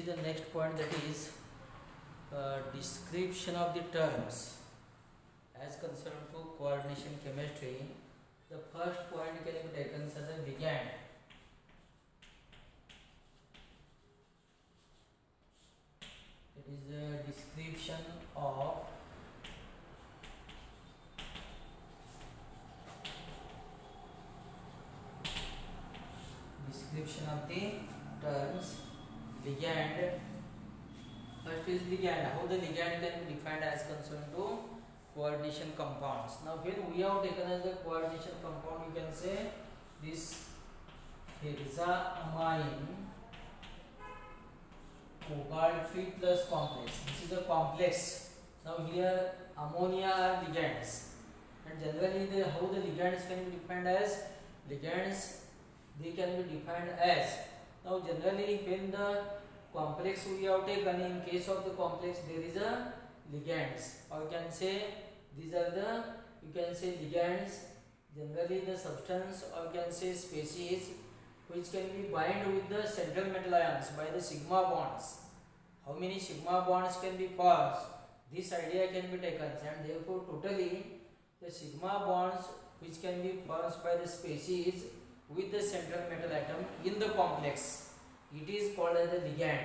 the next point, that is description of the terms as concerned to coordination chemistry. The first point can be taken as a ligand. It is a description of the terms ligand. First is ligand. How the ligand can be defined as concerned to coordination compounds. Now when we have taken as the coordination compound, you can say this hexaamine cobalt 3 plus complex. This is a complex. Now here ammonia are ligands, and generally how the ligands can be defined as ligands. They can be defined as, now generally when the complex we have taken, in case of the complex there is a ligands, or you can say these are the, you can say ligands, generally the substance, or you can say species which can be bind with the central metal ions by the sigma bonds. How many sigma bonds can be formed? This idea can be taken, and therefore totally the sigma bonds which can be formed by the species with the central metal atom in the complex, it is called as the ligand.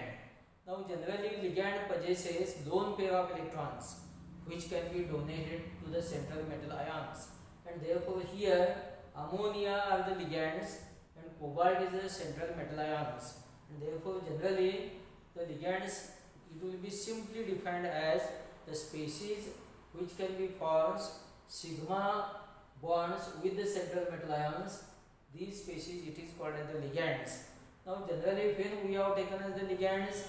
Now generally ligand possesses lone pair of electrons which can be donated to the central metal ions, and therefore here ammonia are the ligands and cobalt is the central metal ions, and therefore generally the ligands, it will be simply defined as the species which can be formed sigma bonds with the central metal ions. These species, it is called as the ligands. Now generally when we have taken as the ligands,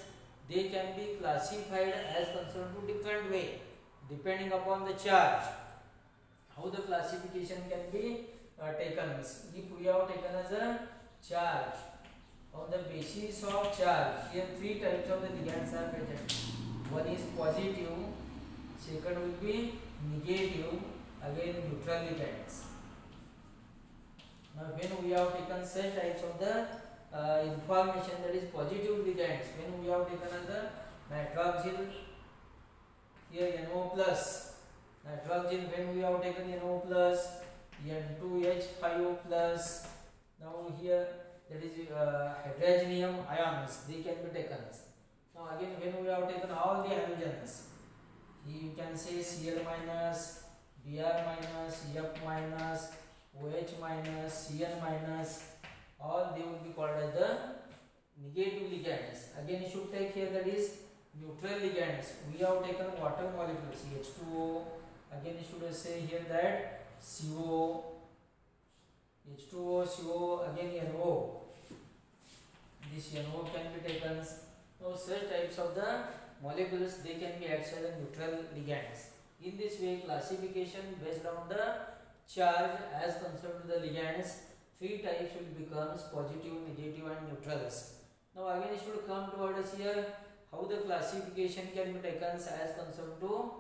they can be classified as concerned to different way depending upon the charge. How the classification can be taken? If we have taken as a charge, on the basis of charge, here three types of the ligands are present. One is positive, second will be negative, again neutral ligands. Now when we have taken such types of the information, that is positive ligands, when we have taken as the nitroxyl, here NO plus, nitroxyl when we have taken NO plus, N2H5O plus, now here that is hydrogenium ions, they can be taken. Now again when we have taken all the halogens, you can say Cl minus, Br minus, F minus, OH minus, Cn minus, all they will be called as the negative ligands. Again you should take here, that is neutral ligands. We have taken water molecules H2O, again you should say here that CO, H2O, CO, again NO. This NO can be taken. Now such types of the molecules, they can be acted as neutral ligands. In this way classification based on the charge as concerned to the ligands, three types will becomes positive, negative and neutrals. Now again it should come towards here how the classification can be taken as concerned to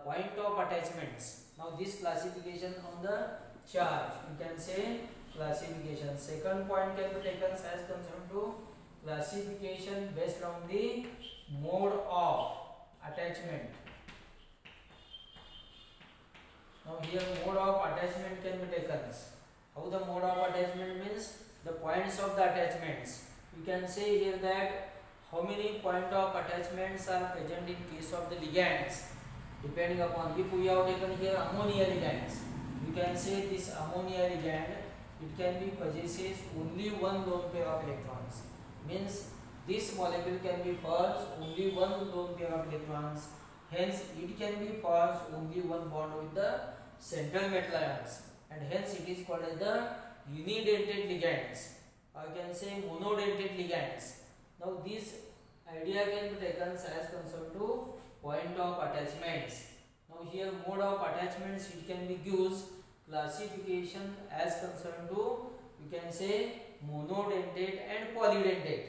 point of attachments. Now this classification on the charge, you can say classification. Second point can be taken as concerned to classification based on the mode of attachment. Now here mode of attachment can be taken. How the mode of attachment means the points of the attachments. You can say here that how many point of attachments are present in case of the ligands, depending upon, if we have taken here ammonia ligands, you can say this ammonia ligand, it can be possesses only one lone pair of electrons, means this molecule can be formed only one lone pair of electrons, hence it can be formed only one bond with the central metal ions, and hence it is called as the unidentate ligands, or you can say monodentate ligands. Now this idea can be taken as concerned to point of attachments. Now here mode of attachments, it can be used classification as concerned to, you can say monodentate and polydentate.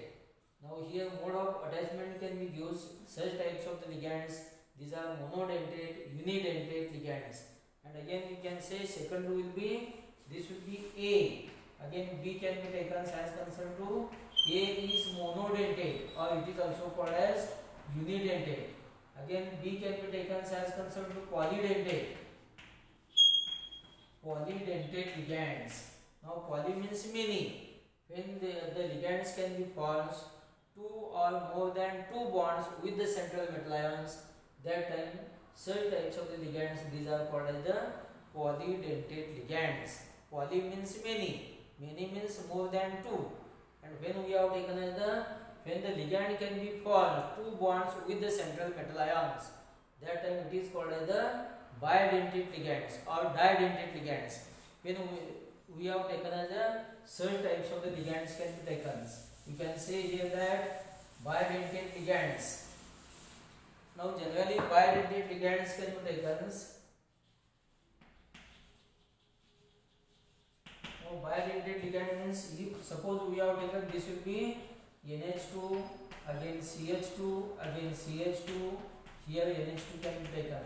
Now here mode of attachment can be used such types of the ligands, these are monodentate, unidentate ligands. And again you can say second will be, this will be A, again B can be taken as concerned to A is monodentate or it is also called as unidentate. Again B can be taken as concerned to polydentate. Polydentate ligands. Now poly means many. When the ligands can be formed two or more than two bonds with the central metal ions, that time such types of the ligands, these are called as the polydentate ligands. Poly means many, many means more than two, and when we have taken as when the ligand can be formed two bonds with the central metal ions, that time it is called as the bidentate ligands or didentate ligands. When we have taken as certain types of the ligands can be taken. You can say here that bidentate ligands. Now generally bidentate ligands can be taken. Now bidentate ligand means if suppose we have taken this will be NH2 again CH2 again CH2, here NH2 can be taken.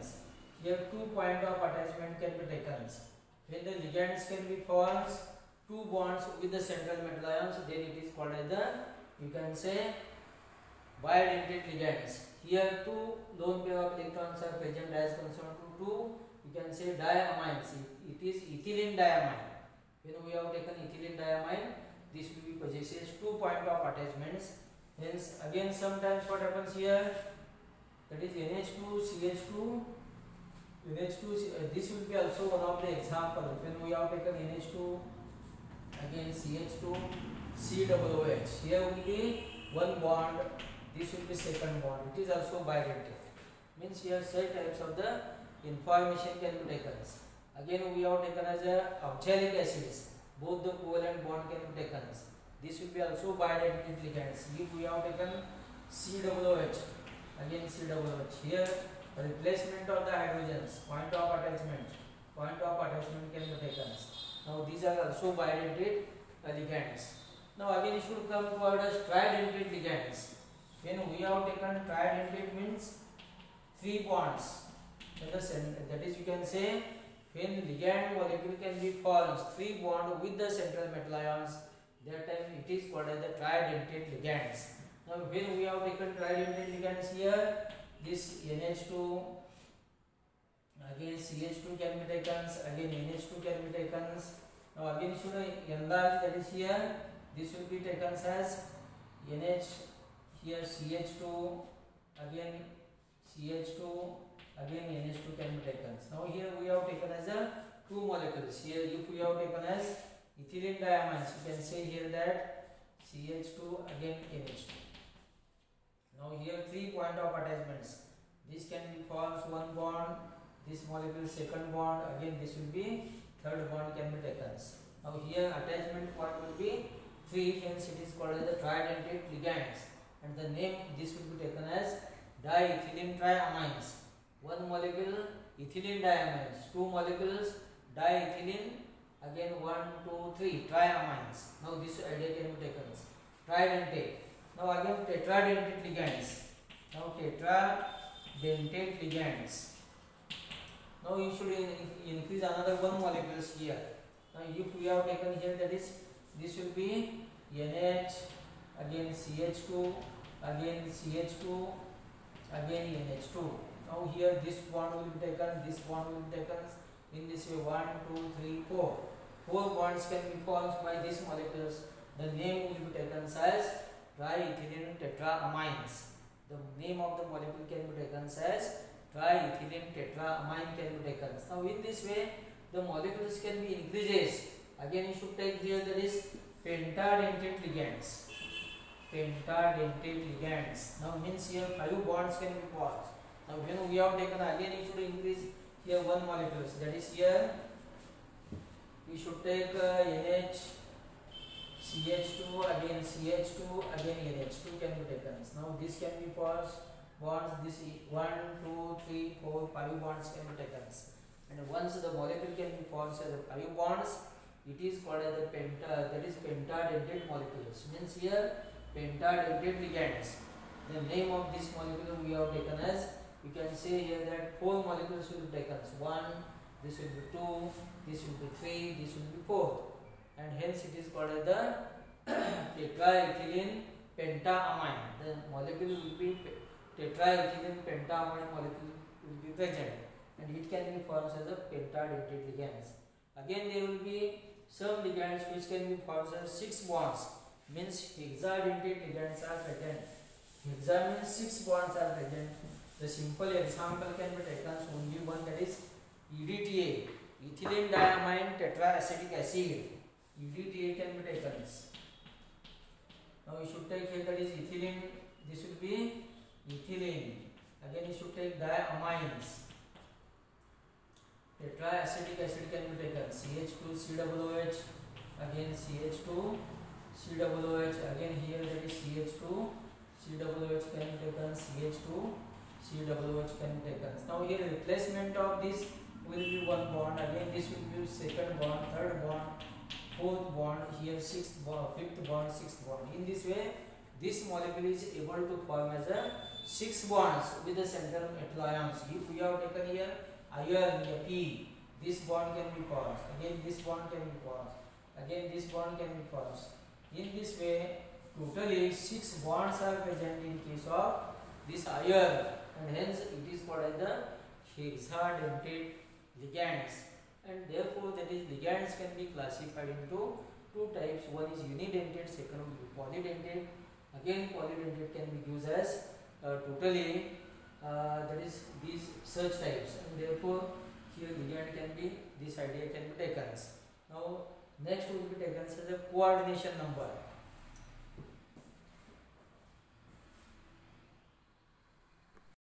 Here 2 point of attachment can be taken. When the ligands can be formed two bonds with the central metal ions, then it is called as the, you can say, bidentate ligands. Here two lone pair of electrons are present as concerned to two, you can say diamines. It is ethylene diamine. When we have taken ethylene diamine, this will be possesses 2 point of attachments. Hence again sometimes what happens here, that is NH2 CH2 NH2, this will be also one of the example. When we have taken NH2 again CH2 COOH, here will be one bond, this will be second bond. It is also bidentate. Means here such types of the information can be taken. Again we have taken as a oxalic acids, both the covalent bond can be taken. This will be also bidentate ligands. If we have taken COOH, again COOH, here replacement of the hydrogens, point of attachment can be taken. Now these are also bidentate ligands. Now again it should come toward as tridentate ligands. When we have taken tridentate means 3 bonds. That is you can say when ligand molecule can be formed 3 bond with the central metal ions, that time it is called as the tridentate ligands. Now when we have taken tridentate ligands here, this NH2 again CH2 can be taken, again NH2 can be taken. Now again should enlarge, that is here, this will be taken as NH, here CH2 again CH2 again NH2 can be taken. Now here we have taken as a 2 molecules. Here if we have taken as ethylene diamines, you can say here that CH2 again NH2. Now here 3 point of attachments. This can be forms 1 bond, this molecule second bond, again this will be third bond can be taken. Now here attachment point will be 3, hence it is called as the tridentate ligands, and the name this will be taken as diethylene triamines. 1 molecule ethylene diamines, 2 molecules diethylene, again 1, 2, 3 triamines. Now this idea can be taken tridentate. Now again tetradentate ligands. Now tetradentate ligands. Now you should increase another 1 molecules here. Now if we have taken here, that is this will be NH, again CH2, again CH2, again NH2. Now here this bond will be taken, this bond will be taken. In this way 1, 2, 3, 4. 4 bonds can be formed by these molecules. The name will be taken as triethylene tetraamines. The name of the molecule can be taken as triethylene tetraamine can be taken. Now in this way the molecules can be increases. Again you should take here, that is pentadentate ligands. Pentadentate ligands. Now means here 5 bonds can be formed. Now when we have taken, again you should increase here 1 molecules. That is here we should take NH, CH2, again CH2, again NH2 can be taken. Now this can be formed bonds, this 1, 2, 3, 4, 5 bonds can be taken. And once the molecule can be formed as 5 bonds, it is called as the that is pentadentate molecules. Means here pentadentate ligands. The name of this molecule we have taken as, you can say here that 4 molecules will be taken. 1, this will be 2, this will be 3, this will be 4, and hence it is called as the tetraethylene pentaamine. The molecule will be tetraethylene pentaamine molecule will be present, and it can be formed as a pentadentate ligands. Again, there will be some ligands which can be formed as 6 bonds, means hexadentate ligands are present. Hexa means 6 bonds are present. The simple example can be taken only one, that is EDTA, ethylene diamine tetraacetic acid. EDTA can be taken. Now you should take here, that is ethylene. This will be ethylene. Again you should take diamines. Tetraacetic acid can be taken. CH2COOH. Again CH2COOH. Again here that is CH2COOH can be taken. CH2COOH can be taken. Now here replacement of this will be one bond. Again this will be second bond, third bond, fourth bond. Here sixth bond, fifth bond, sixth bond. In this way, this molecule is able to form as a 6 bonds with the center metal ions. If we have taken here iron, P, this bond can be formed. Again this bond can be formed. Again this bond can be formed. In this way, totally 6 bonds are present in case of this iron, and hence it is called as the hexadentate ligands. And therefore, that is, ligands can be classified into 2 types. One is unidentate, second will be polydentate. Again, polydentate can be used as totally that is these such types, and therefore here ligand can be, this idea can be taken. Now next will be taken as a coordination number.